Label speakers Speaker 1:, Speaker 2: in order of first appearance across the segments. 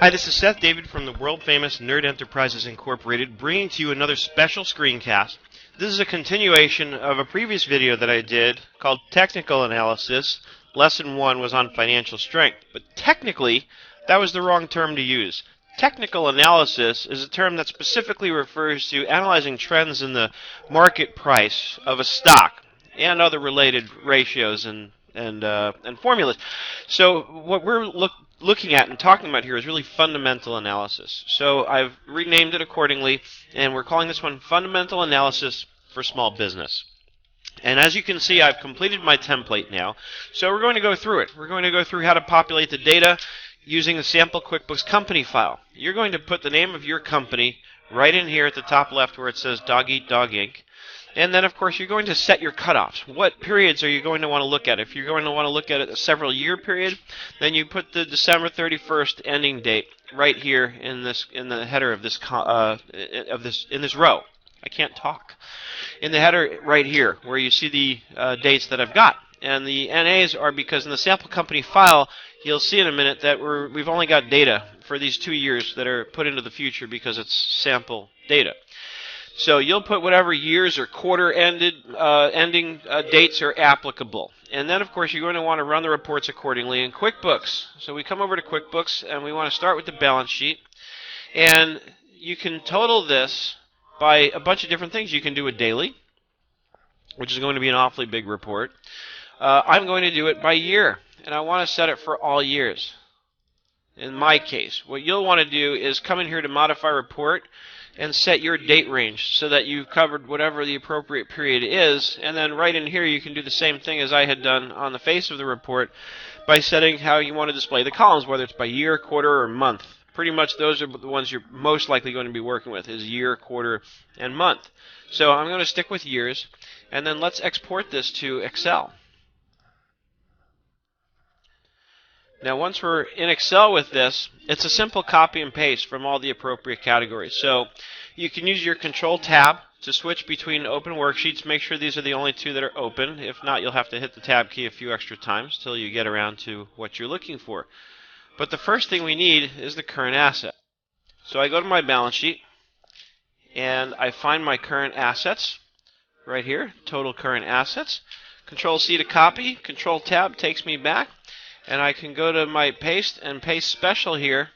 Speaker 1: Hi, this is Seth David from the world-famous Nerd Enterprises Incorporated, bringing to you another special screencast. This is a continuation of a previous video that I did called Technical Analysis. Lesson 1 was on financial strength, but technically, that was the wrong term to use. Technical analysis is a term that specifically refers to analyzing trends in the market price of a stock and other related ratios and formulas. So what we're looking at and talking about here is really fundamental analysis. So I've renamed it accordingly, and we're calling this one Fundamental Analysis for Small Business. And as you can see, I've completed my template now. So we're going to go through it. We're going to go through how to populate the data using the sample QuickBooks company file. You're going to put the name of your company right in here at the top left where it says Dog Eat Dog Inc. And then, of course, you're going to set your cutoffs. What periods are you going to want to look at? If you're going to want to look at a several-year period, then you put the December 31st ending date right here in the header of this in this row. I can't talk. In the header right here, where you see the dates that I've got, and the NAs are because in the sample company file, you'll see in a minute that we've only got data for these 2 years that are put into the future because it's sample data. So you'll put whatever years or quarter ending dates are applicable. And then, of course, you're going to want to run the reports accordingly in QuickBooks. So we come over to QuickBooks, and we want to start with the balance sheet. And you can total this by a bunch of different things. You can do it daily, which is going to be an awfully big report. I'm going to do it by year, and I want to set it for all years. In my case, what you'll want to do is come in here to Modify Report and set your date range so that you've covered whatever the appropriate period is. And then right in here you can do the same thing as I had done on the face of the report by setting how you want to display the columns, whether it's by year, quarter, or month. Pretty much those are the ones you're most likely going to be working with, is year, quarter, and month. So I'm going to stick with years, and then let's export this to Excel. Now, once we're in Excel with this, it's a simple copy and paste from all the appropriate categories. So you can use your Control-Tab to switch between open worksheets. Make sure these are the only two that are open. If not, you'll have to hit the Tab key a few extra times till you get around to what you're looking for. But the first thing we need is the current asset. So I go to my balance sheet, and I find my current assets right here, total current assets. Control-C to copy, Control-Tab takes me back. And I can go to my paste and paste special here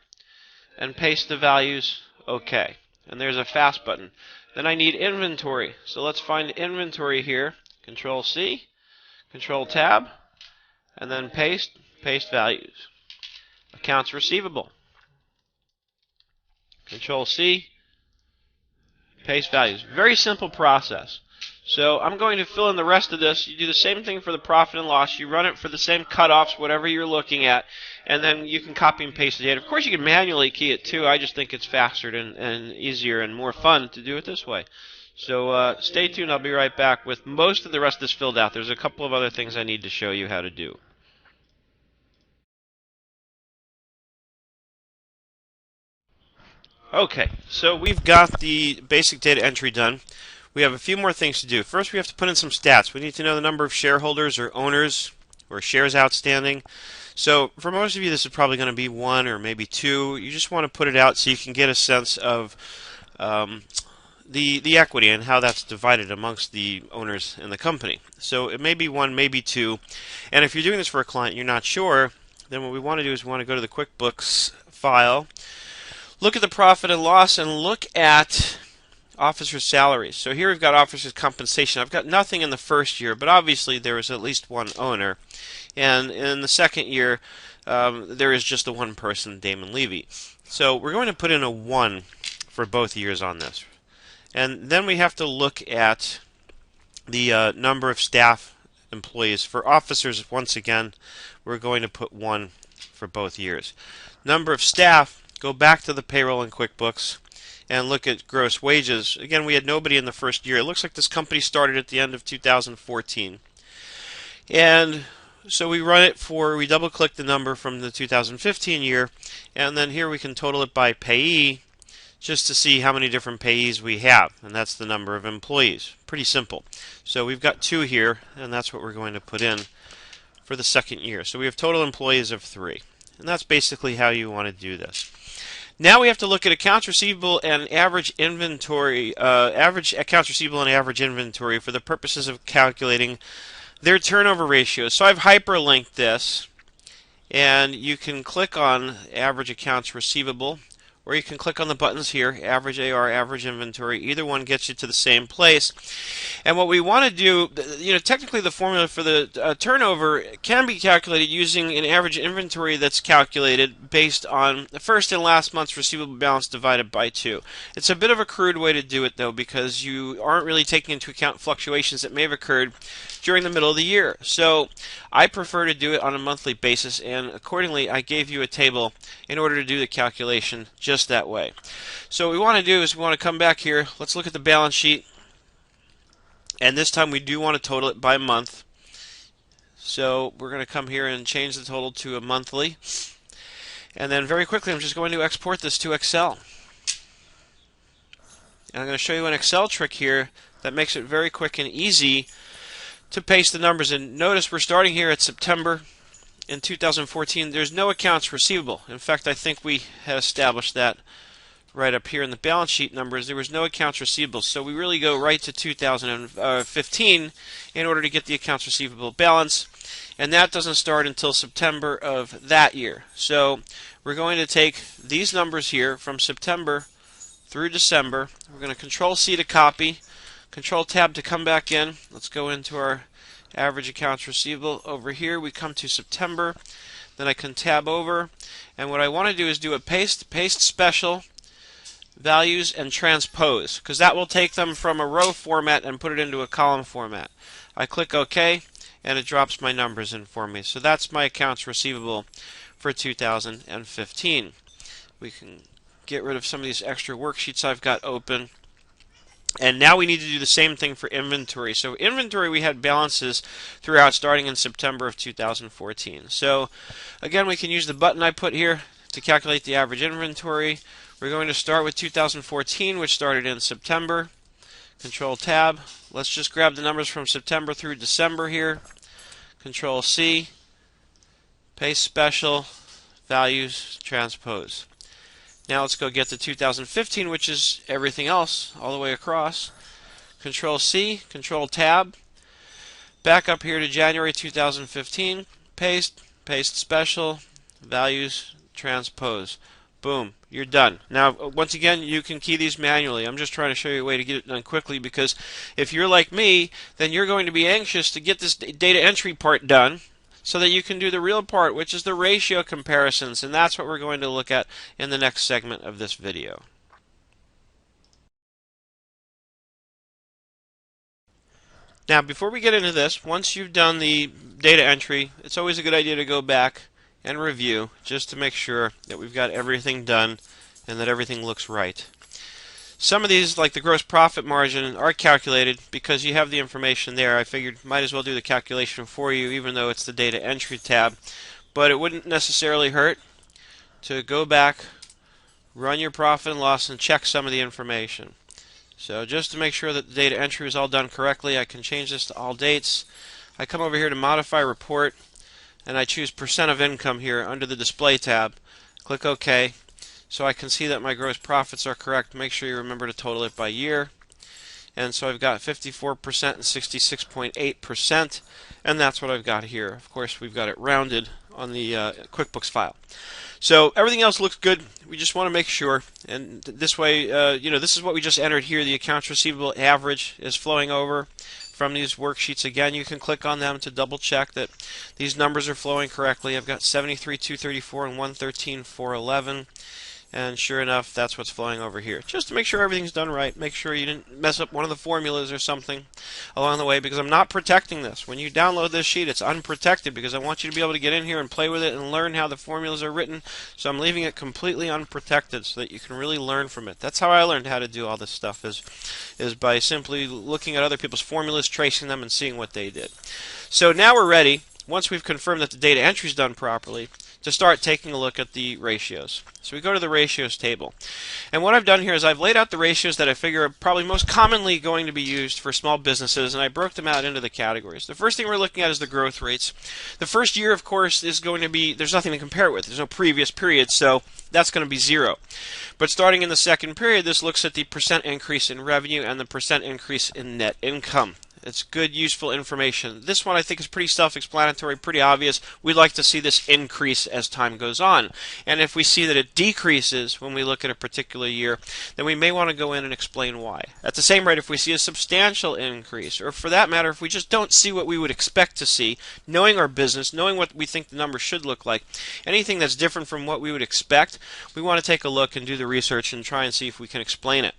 Speaker 1: and paste the values OK. And there's a fast button. Then I need inventory. So let's find inventory here. Control-C, Control-Tab, and then paste values. Accounts receivable. Control-C, paste values. Very simple process. So I'm going to fill in the rest of this. You do the same thing for the profit and loss. You run it for the same cutoffs, whatever you're looking at, and then you can copy and paste the data. Of course, you can manually key it too. I just think it's faster and easier and more fun to do it this way. So stay tuned. I'll be right back with most of the rest of this filled out. There's a couple of other things I need to show you how to do. Okay, so we've got the basic data entry done. We have a few more things to do. First, we have to put in some stats. We need to know the number of shareholders or owners or shares outstanding. So for most of you, this is probably going to be 1 or maybe 2. You just want to put it out so you can get a sense of the equity and how that's divided amongst the owners in the company. So it may be 1, maybe 2. And if you're doing this for a client you're not sure, then what we want to do is we want to go to the QuickBooks file, look at the profit and loss, and look at officer salaries. So here we've got officer's compensation. I've got nothing in the first year, but obviously there is at least one owner. And in the second year, there is just the one person, Damon Levy. So we're going to put in a 1 for both years on this. And then we have to look at the number of staff employees. For officers, once again, we're going to put 1 for both years. Number of staff, go back to the payroll in QuickBooks and look at gross wages. Again, we had nobody in the first year. It looks like this company started at the end of 2014. And so we run it we double-click the number from the 2015 year, and then here we can total it by payee just to see how many different payees we have, and that's the number of employees. Pretty simple. So we've got 2 here, and that's what we're going to put in for the second year. So we have total employees of 3. And that's basically how you want to do this. Now we have to look at accounts receivable and average inventory, average accounts receivable and average inventory for the purposes of calculating their turnover ratios. So I've hyperlinked this, and you can click on average accounts receivable, or you can click on the buttons here, average AR, average inventory. Either one gets you to the same place. And what we want to do, technically the formula for the turnover can be calculated using an average inventory that's calculated based on the first and last month's receivable balance divided by 2. It's a bit of a crude way to do it, though, because you aren't really taking into account fluctuations that may have occurred during the middle of the year. So I prefer to do it on a monthly basis, and accordingly I gave you a table in order to do the calculation just that way. So what we want to do is we want to come back here. Let's look at the balance sheet, and this time we do want to total it by month. So we're going to come here and change the total to a monthly, and then very quickly I'm just going to export this to Excel. And I'm going to show you an Excel trick here that makes it very quick and easy to paste the numbers in. Notice we're starting here at September in 2014. There's no accounts receivable. In fact, I think we had established that right up here in the balance sheet numbers. There was no accounts receivable, so we really go right to 2015 in order to get the accounts receivable balance, and that doesn't start until September of that year. So we're going to take these numbers here from September through December. We're going to Control C to copy, Control Tab to come back in. Let's go into our average accounts receivable. Over here we come to September, then I can tab over, and what I want to do is do a paste special, values, and transpose, because that will take them from a row format and put it into a column format. I click OK, and it drops my numbers in for me. So that's my accounts receivable for 2015. We can get rid of some of these extra worksheets I've got open. And now we need to do the same thing for inventory. So inventory, we had balances throughout starting in September of 2014. So again, we can use the button I put here to calculate the average inventory. We're going to start with 2014, which started in September. Control Tab. Let's just grab the numbers from September through December here. Control C. Paste special, values, transpose. Now let's go get to 2015, which is everything else all the way across. Control C, Control Tab. Back up here to January 2015. Paste, paste special, values, transpose. Boom, you're done. Now, once again, you can key these manually. I'm just trying to show you a way to get it done quickly, because if you're like me, then you're going to be anxious to get this data entry part done, so that you can do the real part, which is the ratio comparisons, and that's what we're going to look at in the next segment of this video. Now, before we get into this, once you've done the data entry, it's always a good idea to go back and review, just to make sure that we've got everything done and that everything looks right. Some of these, like the gross profit margin, are calculated because you have the information there. I figured might as well do the calculation for you, even though it's the data entry tab. But it wouldn't necessarily hurt to go back, run your profit and loss, and check some of the information. So just to make sure that the data entry is all done correctly, I can change this to all dates. I come over here to modify report, and I choose percent of income here under the display tab. Click OK. So I can see that my gross profits are correct. Make sure you remember to total it by year. And so I've got 54% and 66.8%, and that's what I've got here. Of course, we've got it rounded on the QuickBooks file. So everything else looks good. We just want to make sure, and this way, this is what we just entered here. The accounts receivable average is flowing over from these worksheets. Again, you can click on them to double check that these numbers are flowing correctly. I've got 73,234 and 113,411. And sure enough, that's what's flowing over here. Just to make sure everything's done right, make sure you didn't mess up one of the formulas or something along the way, because I'm not protecting this. When you download this sheet, it's unprotected, because I want you to be able to get in here and play with it and learn how the formulas are written. So I'm leaving it completely unprotected so that you can really learn from it. That's how I learned how to do all this stuff, is by simply looking at other people's formulas, tracing them, and seeing what they did. So now we're ready, once we've confirmed that the data entry is done properly, to start taking a look at the ratios. So we go to the ratios table. And what I've done here is I've laid out the ratios that I figure are probably most commonly going to be used for small businesses, and I broke them out into the categories. The first thing we're looking at is the growth rates. The first year, of course, is going to be, there's nothing to compare it with. There's no previous period, so that's going to be 0. But starting in the second period, this looks at the percent increase in revenue and the percent increase in net income. It's good, useful information. This one I think is pretty self-explanatory, pretty obvious. We'd like to see this increase as time goes on. And if we see that it decreases when we look at a particular year, then we may want to go in and explain why. At the same rate, if we see a substantial increase, or for that matter, if we just don't see what we would expect to see, knowing our business, knowing what we think the numbers should look like, anything that's different from what we would expect, we want to take a look and do the research and try and see if we can explain it.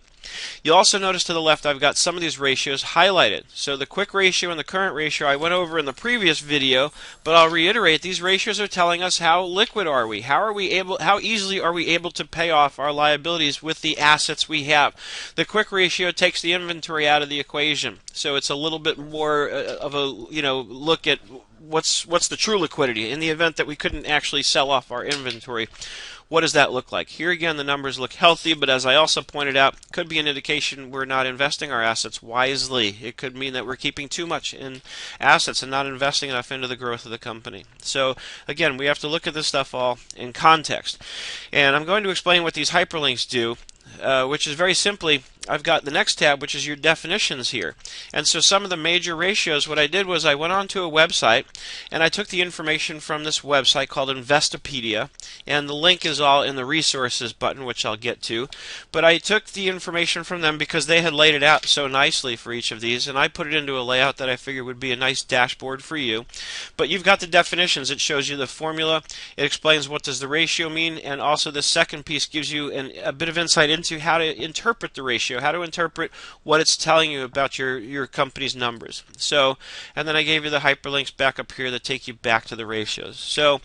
Speaker 1: You'll also notice to the left I've got some of these ratios highlighted. So the quick ratio and the current ratio I went over in the previous video, but I'll reiterate, these ratios are telling us how liquid are we? How easily are we able to pay off our liabilities with the assets we have? The quick ratio takes the inventory out of the equation. So it's a little bit more of a look at what's the true liquidity in the event that we couldn't actually sell off our inventory. What does that look like? Here again, the numbers look healthy, but as I also pointed out, could be an indication we're not investing our assets wisely. It could mean that we're keeping too much in assets and not investing enough into the growth of the company. So again, we have to look at this stuff all in context. And I'm going to explain what these hyperlinks do, which is very simply, I've got the next tab, which is your definitions here. And so some of the major ratios, what I did was I went onto a website and I took the information from this website called Investopedia, and the link is all in the resources button, which I'll get to. But I took the information from them because they had laid it out so nicely for each of these, and I put it into a layout that I figured would be a nice dashboard for you. But you've got the definitions. It shows you the formula. It explains what does the ratio mean, and also the second piece gives you a bit of insight into how to interpret the ratio, how to interpret what it's telling you about your company's numbers. So, and then I gave you the hyperlinks back up here that take you back to the ratios. So,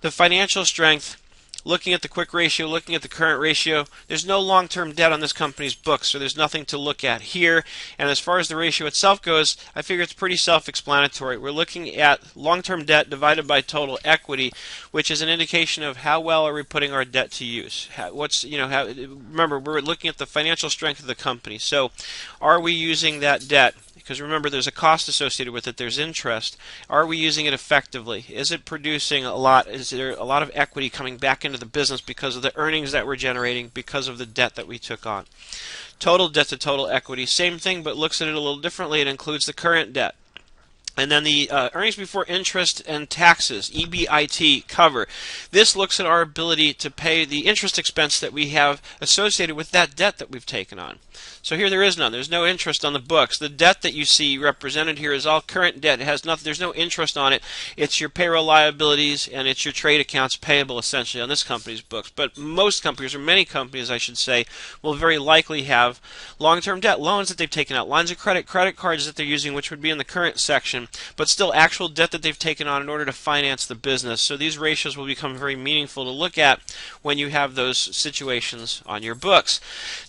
Speaker 1: the financial strength, looking at the quick ratio, looking at the current ratio, there's no long-term debt on this company's books, so there's nothing to look at here. And as far as the ratio itself goes, I figure it's pretty self-explanatory. We're looking at long-term debt divided by total equity, which is an indication of how well are we putting our debt to use. Remember, we're looking at the financial strength of the company. So, are we using that debt? Because remember, there's a cost associated with it. There's interest. Are we using it effectively? Is it producing a lot? Is there a lot of equity coming back into the business because of the earnings that we're generating, because of the debt that we took on? Total debt to total equity, same thing, but looks at it a little differently. It includes the current debt. And then the earnings before interest and taxes, EBIT, cover. This looks at our ability to pay the interest expense that we have associated with that debt that we've taken on. So here there is none. There's no interest on the books. The debt that you see represented here is all current debt. It has nothing. There's no interest on it. It's your payroll liabilities and it's your trade accounts payable essentially on this company's books. But most companies, or many companies I should say, will very likely have long-term debt, loans that they've taken out, lines of credit, credit cards that they're using, which would be in the current section, but still actual debt that they've taken on in order to finance the business. So these ratios will become very meaningful to look at when you have those situations on your books.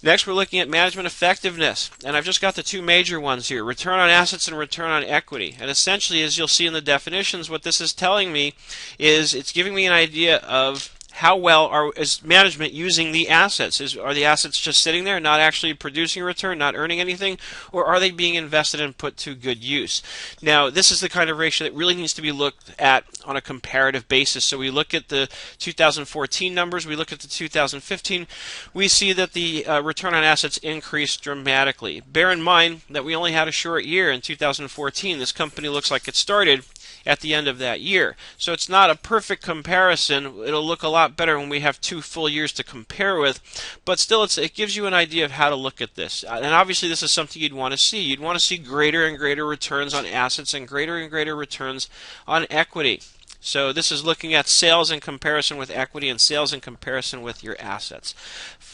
Speaker 1: Next, we're looking at management effectiveness, and I've just got the two major ones here, return on assets and return on equity. And essentially, as you'll see in the definitions, what this is telling me is it's giving me an idea of how well is management using the assets? Are the assets just sitting there, not actually producing a return, not earning anything, or are they being invested and put to good use? Now, this is the kind of ratio that really needs to be looked at on a comparative basis. So we look at the 2014 numbers, we look at the 2015, we see that the return on assets increased dramatically. Bear in mind that we only had a short year in 2014. This company looks like it started at the end of that year. So it's not a perfect comparison. It'll look a lot better when we have 2 full years to compare with, but still it gives you an idea of how to look at this. And obviously this is something you'd want to see. You'd want to see greater and greater returns on assets and greater returns on equity. So this is looking at sales in comparison with equity and sales in comparison with your assets.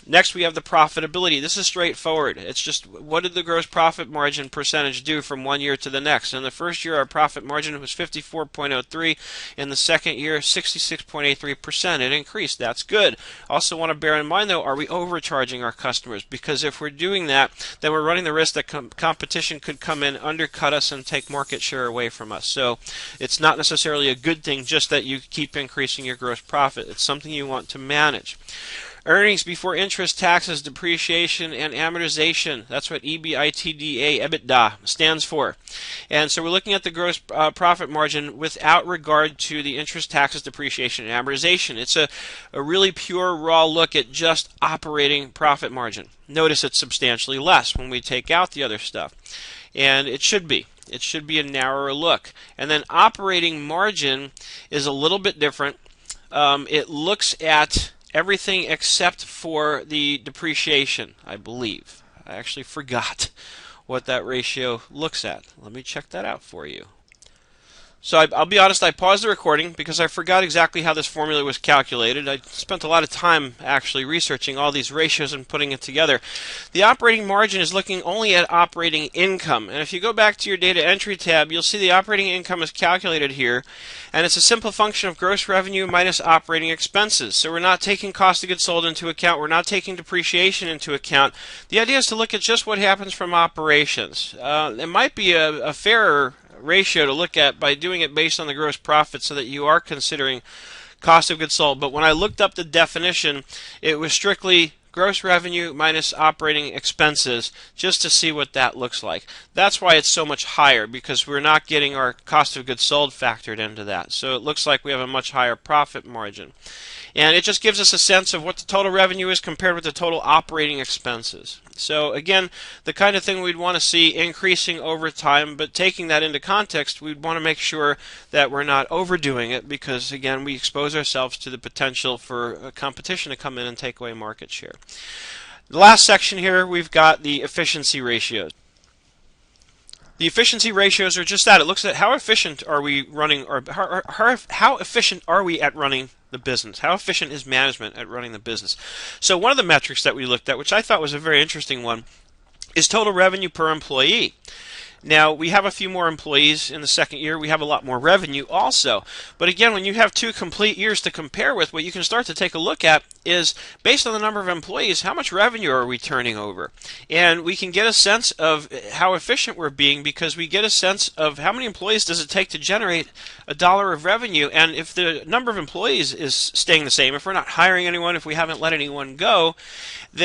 Speaker 1: Next, we have the profitability. This is straightforward. It's just what did the gross profit margin percentage do from one year to the next. In the first year, our profit margin was 54.03. In the second year, 66.83%. It increased. That's good. Also want to bear in mind, though, are we overcharging our customers? Because if we're doing that, then we're running the risk that competition could come in, undercut us, and take market share away from us. So it's not necessarily a good thing something just that you keep increasing your gross profit. It's something you want to manage. Earnings before interest, taxes, depreciation, and amortization. That's what EBITDA, EBITDA, stands for. And so we're looking at the gross profit margin without regard to the interest, taxes, depreciation, and amortization. It's a really pure, raw look at just operating profit margin. Notice it's substantially less when we take out the other stuff. And it should be. It should be a narrower look. And then operating margin is a little bit different. It looks at everything except for the depreciation, I believe. I actually forgot what that ratio looks at. Let me check that out for you. So I'll be honest, I paused the recording because I forgot exactly how this formula was calculated. I spent a lot of time actually researching all these ratios and putting it together. The operating margin is looking only at operating income. And if you go back to your data entry tab, you'll see the operating income is calculated here. And it's a simple function of gross revenue minus operating expenses. So we're not taking cost of goods sold into account. We're not taking depreciation into account. The idea is to look at just what happens from operations. It might be a fairer ratio to look at by doing it based on the gross profit so that you are considering cost of goods sold. But when I looked up the definition, it was strictly gross revenue minus operating expenses just to see what that looks like. That's why it's so much higher, because we're not getting our cost of goods sold factored into that. So it looks like we have a much higher profit margin. And it just gives us a sense of what the total revenue is compared with the total operating expenses. So again, the kind of thing we'd want to see increasing over time, but taking that into context, we'd want to make sure that we're not overdoing it, because again, we expose ourselves to the potential for competition to come in and take away market share. The last section here, we've got the efficiency ratios. The efficiency ratios are just that. It looks at how efficient are we running, or how efficient are we at running the business? How efficient is management at running the business? So one of the metrics that we looked at, which I thought was a very interesting one, is total revenue per employee. Now, we have a few more employees in the second year. We have a lot more revenue also. But again, when you have 2 complete years to compare with, what you can start to take a look at is, based on the number of employees, how much revenue are we turning over? And we can get a sense of how efficient we're being, because we get a sense of how many employees does it take to generate $1 of revenue. And if the number of employees is staying the same, if we're not hiring anyone, if we haven't let anyone go,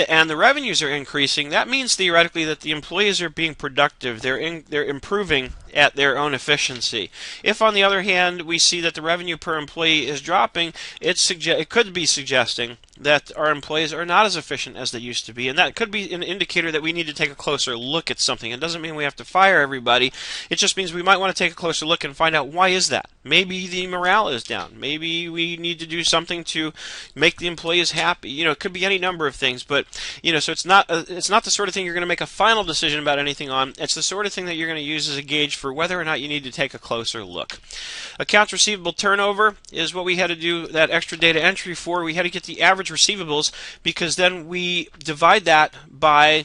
Speaker 1: and the revenues are increasing, that means theoretically that the employees are being productive. They're improving at their own efficiency. If, on the other hand, we see that the revenue per employee is dropping, it could be suggesting that our employees are not as efficient as they used to be, and that could be an indicator that we need to take a closer look at something. It doesn't mean we have to fire everybody. It just means we might want to take a closer look and find out, why is that? Maybe the morale is down. Maybe we need to do something to make the employees happy. It could be any number of things, but so it's not the sort of thing you're going to make a final decision about anything on. It's the sort of thing that you're going to use as a gauge for whether or not you need to take a closer look. Accounts receivable turnover is what we had to do that extra data entry for. We had to get the average receivables, because then we divide that by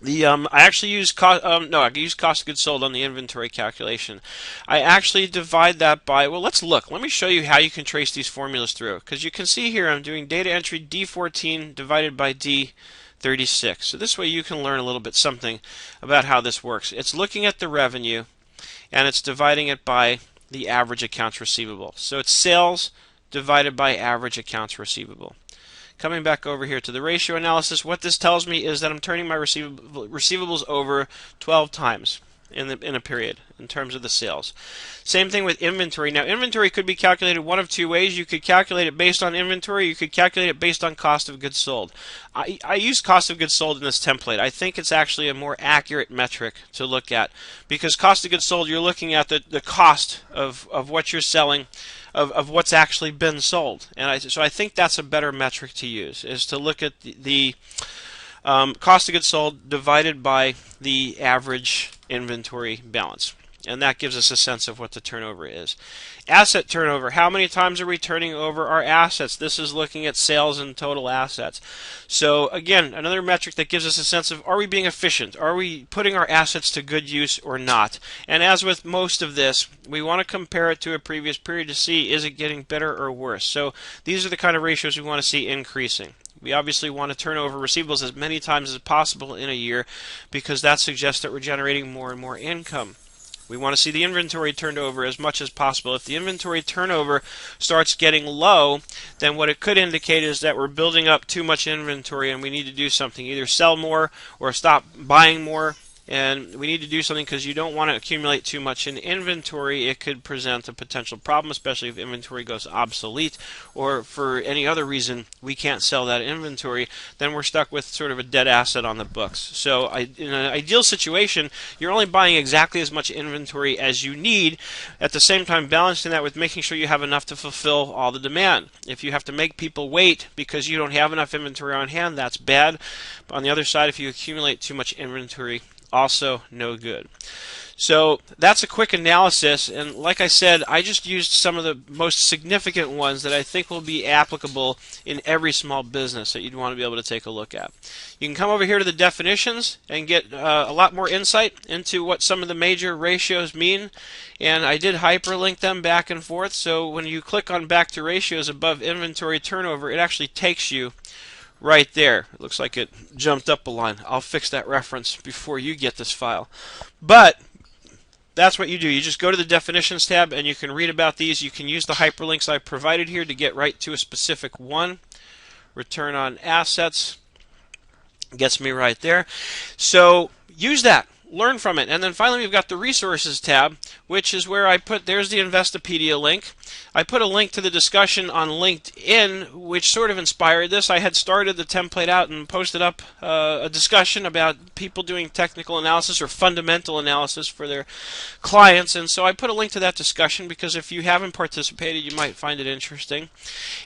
Speaker 1: the I used cost of goods sold on the inventory calculation. I actually divide that by, well, let's look. Let me show you how you can trace these formulas through, because you can see here I'm doing data entry D14 divided by D36. So this way you can learn a little bit something about how this works. It's looking at the revenue and it's dividing it by the average accounts receivable. So it's sales divided by average accounts receivable. Coming back over here to the ratio analysis, what this tells me is that I'm turning my receivables over 12 times in a period in terms of the sales. Same thing with inventory. Now, inventory could be calculated one of 2 ways. You could calculate it based on inventory. You could calculate it based on cost of goods sold. I use cost of goods sold in this template. I think it's actually a more accurate metric to look at, because cost of goods sold, you're looking at the cost of what you're selling, of what's actually been sold. And so I think that's a better metric to use, is to look at the cost of goods sold divided by the average inventory balance. And that gives us a sense of what the turnover is. Asset turnover. How many times are we turning over our assets? This is looking at sales and total assets. So again, another metric that gives us a sense of, are we being efficient? Are we putting our assets to good use or not? And as with most of this, we want to compare it to a previous period to see, is it getting better or worse? So these are the kind of ratios we want to see increasing. We obviously want to turn over receivables as many times as possible in a year, because that suggests that we're generating more and more income. We want to see the inventory turned over as much as possible. If the inventory turnover starts getting low, then what it could indicate is that we're building up too much inventory and we need to do something. Either sell more or stop buying more. And we need to do something because you don't want to accumulate too much in inventory. It could present a potential problem, especially if inventory goes obsolete or for any other reason we can't sell that inventory. Then we're stuck with sort of a dead asset on the books. So in an ideal situation, you're only buying exactly as much inventory as you need, at the same time balancing that with making sure you have enough to fulfill all the demand. If you have to make people wait because you don't have enough inventory on hand, that's bad. But on the other side, if you accumulate too much inventory, also no good. So that's a quick analysis, and like I said, I just used some of the most significant ones that I think will be applicable in every small business that you'd want to be able to take a look at. You can come over here to the definitions and get a lot more insight into what some of the major ratios mean, and I did hyperlink them back and forth, so when you click on back to ratios above inventory turnover, it actually takes you right there. It looks like it jumped up a line. I'll fix that reference before you get this file. But that's what you do. You just go to the definitions tab and you can read about these. You can use the hyperlinks I provided here to get right to a specific one. Return on assets gets me right there. So use that. Learn from it. And then finally we've got the resources tab, which is where I put, there's the Investopedia link. I put a link to the discussion on LinkedIn, which sort of inspired this. I had started the template out and posted up a discussion about people doing technical analysis or fundamental analysis for their clients, and so I put a link to that discussion because if you haven't participated, you might find it interesting.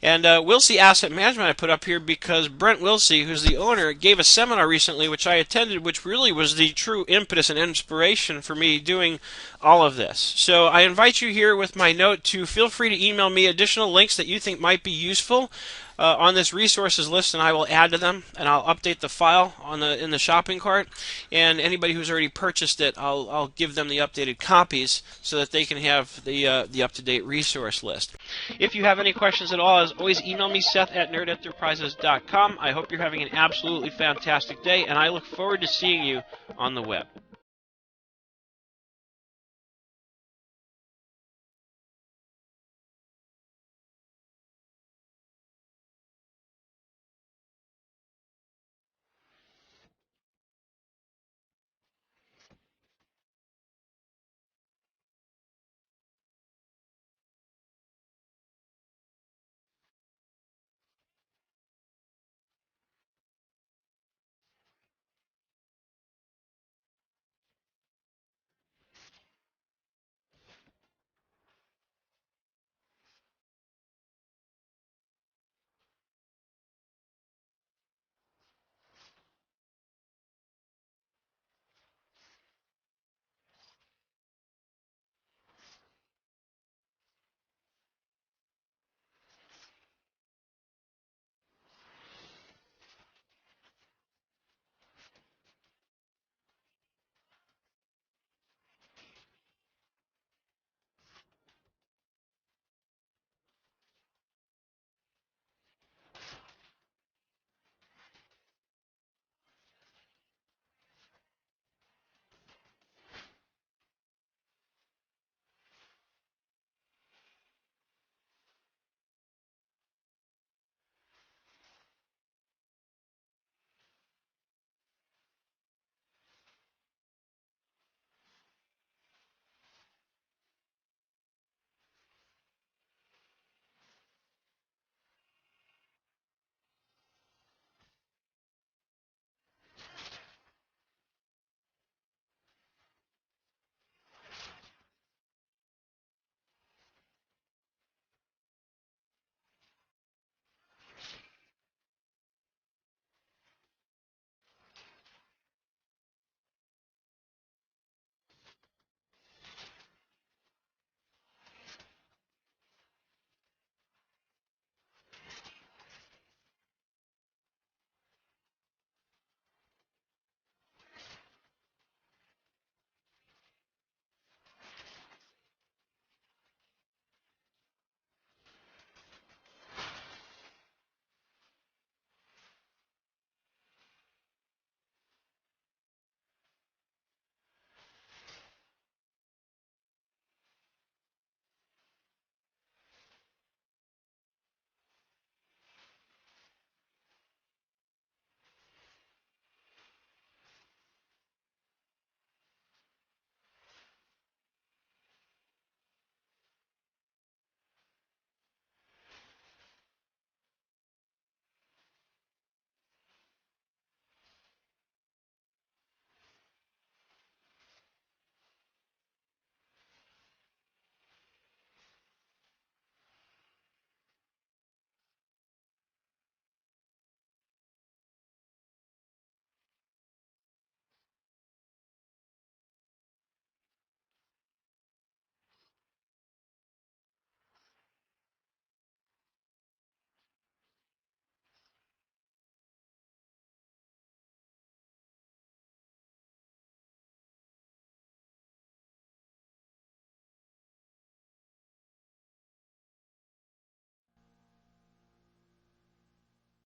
Speaker 1: And Wilsey Asset Management I put up here because Brent Wilsey, who's the owner, gave a seminar recently which I attended, which really was the true impetus and inspiration for me doing all of this. So I invite you here with my note to feel free to email me additional links that you think might be useful on this resources list, and I will add to them, and I'll update the file in the shopping cart. And anybody who's already purchased it, I'll give them the updated copies so that they can have the up-to-date resource list. If you have any questions at all, as always, email me, Seth@nerdenterprises.com. I hope you're having an absolutely fantastic day, and I look forward to seeing you on the web.